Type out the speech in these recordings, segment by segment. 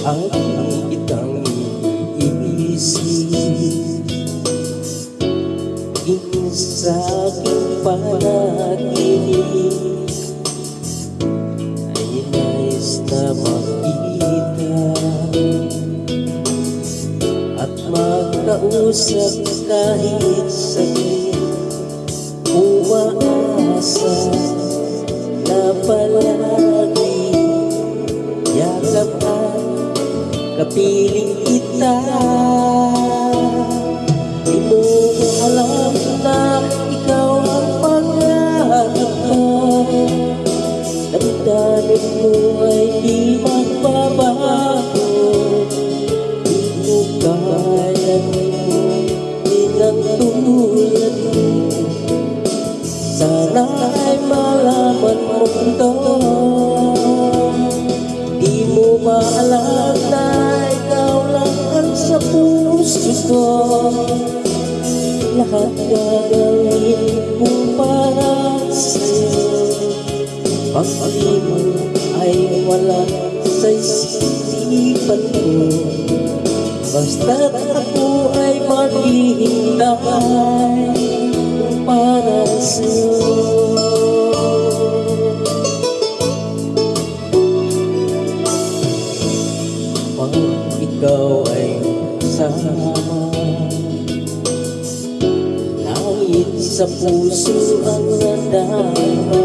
aking kitang iisip. Sa aking panaginip ay nais na makita at magkausap kahit saglit. Umaasa na palagi yakap at kapiling kita. Di mo alam na ikaw ang pangarap ko. Damdamin mo ay di magbabago. Di mo kayang imunin ang tulad mo. Sana ay malaman mo ito. Di mo maalam na ikaw lang ang sa puso ko. Lahat gagawin ko para sa'yo. Pag-ibig mo ay wala sa isipan ko. Basta't ako ay maghihintay para sa'yo. Pag ikaw ay sama, langit sa puso ang nadama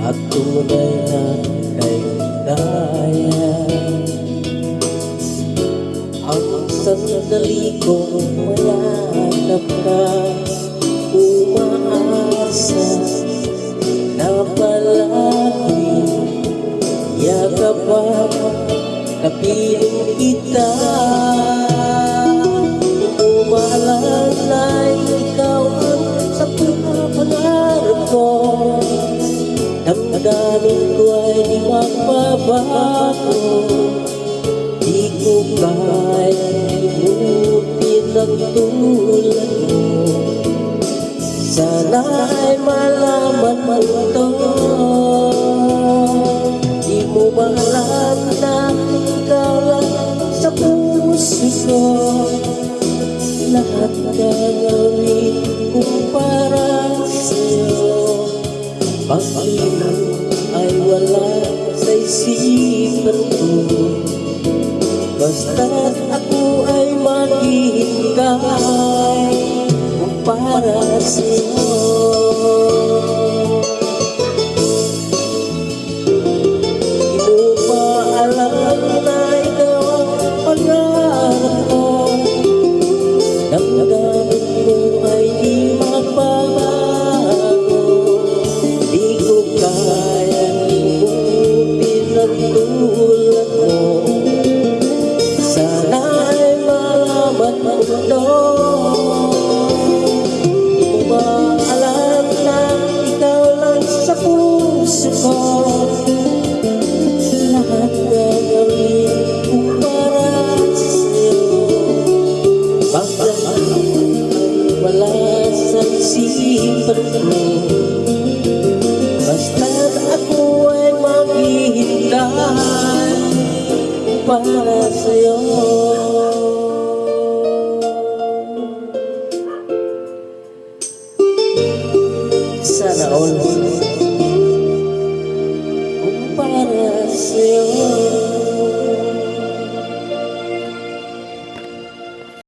at tunay na kaya. Ang sandali kong mayakap ka, umaasa na palagi yakap at kapiling kita. Umalang na ikaw ang sa pangarap ko. Damdamin ko ay di magbabago. Di ko kayang imutin ang tulad mo. Sana ay malaman mo ito. Di mo maalam na ikaw lang sa puso ko. Lahat gagawin ko para sa'yo. Pag-ibig ay wala sa isipan ko. Basta't ako ay maghihintay para sa'yo. Di mo ba alam na ikaw ang pangarap ko? Damdamin mo ay di magbabago. Di ko kayang imutin ang tulad mo. Sana ay malaman mo ito. Di mo ba alam na ikaw lang sa puso ko? Lahat gagawin ko para sa'yo. Bakit wala sa isipan mo? Basta't ako ay maghihintay para sa'yo. Sana all para sa'yo.